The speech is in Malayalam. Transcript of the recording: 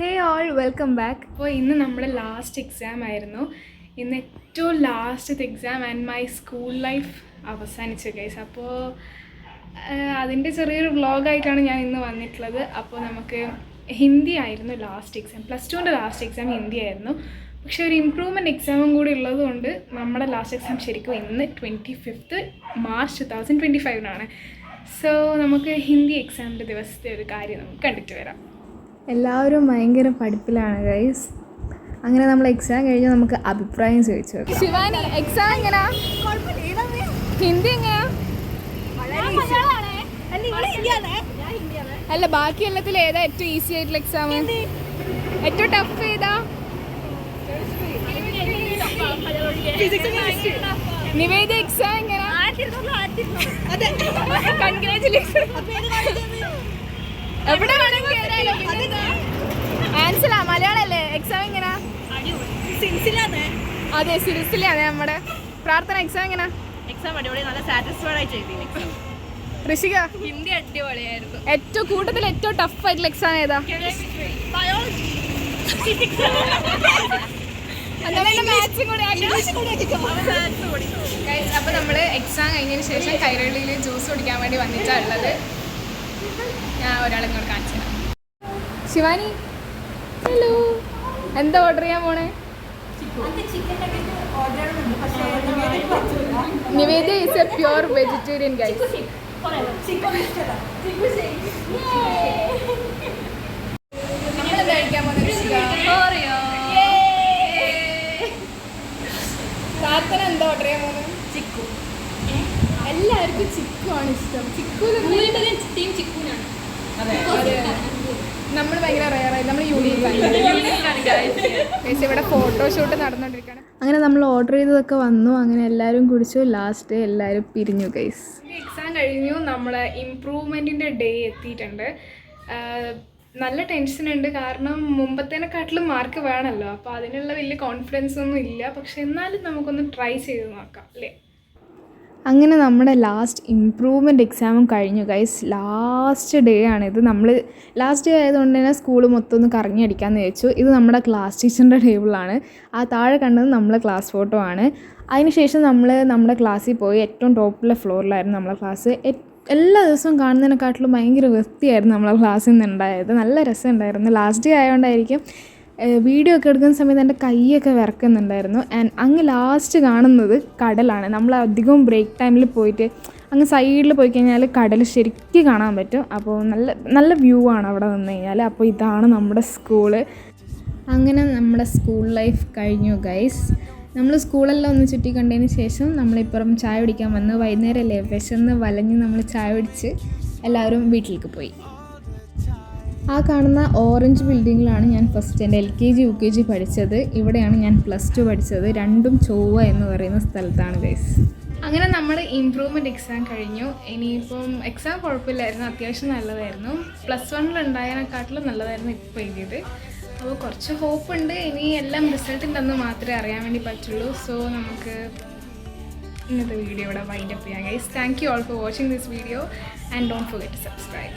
ഹേ ഓൾ വെൽക്കം ബാക്ക്. അപ്പോൾ ഇന്ന് നമ്മുടെ ലാസ്റ്റ് എക്സാം ആയിരുന്നു. ഇന്ന് ഏറ്റവും ലാസ്റ്റത്തെ exam and my school life അവസാനിച്ചു ഗൈസ്. അപ്പോൾ അതിൻ്റെ ചെറിയൊരു വ്ളോഗായിട്ടാണ് ഞാൻ ഇന്ന് വന്നിട്ടുള്ളത്. അപ്പോൾ നമുക്ക് ഹിന്ദി ആയിരുന്നു ലാസ്റ്റ് എക്സാം. +2ൻ്റെ ലാസ്റ്റ് എക്സാം ഹിന്ദി ആയിരുന്നു. പക്ഷേ ഒരു ഇംപ്രൂവ്മെൻറ്റ് എക്സാമും കൂടി ഉള്ളതുകൊണ്ട് നമ്മുടെ ലാസ്റ്റ് എക്സാം ശരിക്കും ഇന്ന് 25th March 2025 സോ നമുക്ക് ഹിന്ദി എക്സാമിൻ്റെ ദിവസത്തെ ഒരു കാര്യം നമുക്ക് കണ്ടിട്ട് വരാം. എല്ലാവരും ഭയങ്കര പഠിപ്പിലാണ് ഗൈസ്. അങ്ങനെ നമ്മൾ എക്സാം കഴിഞ്ഞ് നമുക്ക് അഭിപ്രായം ചോദിച്ചു നോക്കാം. ശിവാനി, എക്സാം എങ്ങനെയാ? ഹിന്ദി എങ്ങനെയാ? അല്ല, ബാക്കി എല്ലാത്തിൽ ഏതാ ഏറ്റവും ഈസി ആയിട്ടുള്ള എക്സാം? ഏറ്റവും ടഫ് ഏതാ? നിവേദ, എക്സാം എങ്ങനെയാ? കൺഗ്രാറ്റുലേഷൻ. എവിടെ ആൻസർ മലയാളല്ലേ? എക്സാം എങ്ങനെയാ? അതെ, സിൽസിലാണ് നമ്മുടെ പ്രാർത്ഥന. എക്സാം എങ്ങനെയാ? എക്സാം അടിപൊളി, നല്ല സാറ്റിസ്ഫൈഡ് ആയി ചെയ്തു. ഋഷിക, ഹിന്ദി അടിപൊളിയായിരുന്നു. ഏറ്റവും കൂട്ടത്തിൽ ഏറ്റവും ടഫ് ആയിട്ടുള്ള എക്സാം ഏതാ? അപ്പൊ നമ്മള് എക്സാം കഴിഞ്ഞതിന് ശേഷം കൈരളിയിൽ ജ്യൂസ് കുടിക്കാൻ വേണ്ടി വന്നിട്ടുള്ളത്. ഞാൻ ഒരാളെ ഇങ്ങോട്ട് കാണിച്ചു തരാം. ശിവാനി, ഹലോ, എന്താ ഓർഡർ ചെയ്യാൻ പോണേ? Nivedya is a pure vegetarian guys. നമ്മളെന്താ കഴിക്കാൻ പോകുന്നത്? പ്രാർത്ഥന എന്താ ഓർഡർ ചെയ്യാൻ പോകുന്നത്? ചിക്കു. എല്ലാവർക്കും ചിക്കു ആണ് ഇഷ്ടം. ടീം ചിക്കുനാണ്. നമ്മൾ ഭയങ്കര റയറായി, നമ്മൾ യൂണിക്കാണ്. ഇവിടെ ഫോട്ടോഷൂട്ട് നടന്നുകൊണ്ടിരിക്കുകയാണ്. അങ്ങനെ നമ്മൾ ഓർഡർ ചെയ്തതൊക്കെ വന്നു. അങ്ങനെ എല്ലാവരും കുടിച്ചു. ലാസ്റ്റ് എല്ലാവരും പിരിഞ്ഞു ഗൈസ്. എക്സാം കഴിഞ്ഞു. നമ്മളെ ഇംപ്രൂവ്മെൻറ്റിൻ്റെ ഡേ എത്തിയിട്ടുണ്ട്. നല്ല ടെൻഷനുണ്ട്, കാരണം മുമ്പത്തേനെക്കാട്ടിലും മാർക്ക് വേണമല്ലോ. അപ്പോൾ അതിനുള്ള വലിയ കോൺഫിഡൻസ് ഒന്നും ഇല്ല. പക്ഷെ എന്നാലും നമുക്കൊന്ന് ട്രൈ ചെയ്ത് നോക്കാം അല്ലേ? അങ്ങനെ നമ്മുടെ ലാസ്റ്റ് ഇംപ്രൂവ്മെൻറ്റ് എക്സാമും കഴിഞ്ഞു ഗൈസ്. ലാസ്റ്റ് ഡേ ആണിത്. നമ്മൾ ലാസ്റ്റ് ഡേ ആയതുകൊണ്ട് തന്നെ സ്കൂൾ മൊത്തം ഒന്ന് കറങ്ങി അടിക്കാമെന്ന് വെച്ചു. ഇത് നമ്മുടെ ക്ലാസ് ടീച്ചറിൻ്റെ ടേബിളാണ്. ആ താഴെ കണ്ടത് നമ്മളെ ക്ലാസ് ഫോട്ടോ ആണ്. അതിനുശേഷം നമ്മൾ നമ്മുടെ ക്ലാസ്സിൽ പോയി. ഏറ്റവും ടോപ്പിലെ ഫ്ലോറിലായിരുന്നു നമ്മളെ ക്ലാസ്. എല്ലാ ദിവസവും കാണുന്നതിനെക്കാട്ടിലും ഭയങ്കര വൃത്തിയായിരുന്നു നമ്മളെ ക്ലാസ്സിൽ നിന്ന് ഉണ്ടായത്. നല്ല രസമുണ്ടായിരുന്നു. ലാസ്റ്റ് ഡേ ആയതുകൊണ്ടായിരിക്കും വീഡിയോ ഒക്കെ എടുക്കുന്ന സമയത്ത് എൻ്റെ കൈയൊക്കെ വിറക്കുന്നുണ്ടായിരുന്നു. ആൻഡ് അങ്ങ് ലാസ്റ്റ് കാണുന്നത് കടലാണ്. നമ്മൾ അധികവും ബ്രേക്ക് ടൈമിൽ പോയിട്ട് അങ്ങ് സൈഡിൽ പോയി കഴിഞ്ഞാൽ കടൽ ശരിക്കും കാണാൻ പറ്റും. അപ്പോൾ നല്ല വ്യൂ ആണ് അവിടെ നിന്ന് കഴിഞ്ഞാൽ. അപ്പോൾ ഇതാണ് നമ്മുടെ സ്കൂള്. അങ്ങനെ നമ്മുടെ സ്കൂൾ ലൈഫ് കഴിഞ്ഞു ഗൈസ്. നമ്മൾ സ്കൂളെല്ലാം ഒന്ന് ചുറ്റി കണ്ടതിന് ശേഷം നമ്മളിപ്പുറം ചായ കുടിക്കാൻ വന്ന്. വൈകുന്നേരമല്ലേ, വിശന്ന് വലഞ്ഞ് നമ്മൾ ചായ കുടിച്ച് എല്ലാവരും വീട്ടിലേക്ക് പോയി. ആ കാണുന്ന ഓറഞ്ച് ബിൽഡിങ്ങിലാണ് ഞാൻ ഫസ്റ്റ് എൻ്റെ LKG UKG പഠിച്ചത്. ഇവിടെയാണ് ഞാൻ +2 പഠിച്ചത്. രണ്ടും ചൊവ്വ എന്ന് പറയുന്ന സ്ഥലത്താണ് ഗൈസ്. അങ്ങനെ നമ്മൾ ഇംപ്രൂവ്മെൻറ്റ് എക്സാം കഴിഞ്ഞു. ഇനിയിപ്പം എക്സാം കുഴപ്പമില്ലായിരുന്നു, അത്യാവശ്യം നല്ലതായിരുന്നു. +1 ഉണ്ടായതിനെക്കാട്ടിലും നല്ലതായിരുന്നു ഇപ്പോൾ എഴുതിയത്. അപ്പോൾ കുറച്ച് ഹോപ്പുണ്ട്. ഇനി എല്ലാം റിസൾട്ടിൻ്റെ അന്ന് മാത്രമേ അറിയാൻ വേണ്ടി പറ്റുള്ളൂ. സോ നമുക്ക് ഇന്നത്തെ വീഡിയോ ഇവിടെ വൈൻഡ് അപ്പ് ചെയ്യാം guys. Thank you all for watching this video and don't forget to subscribe.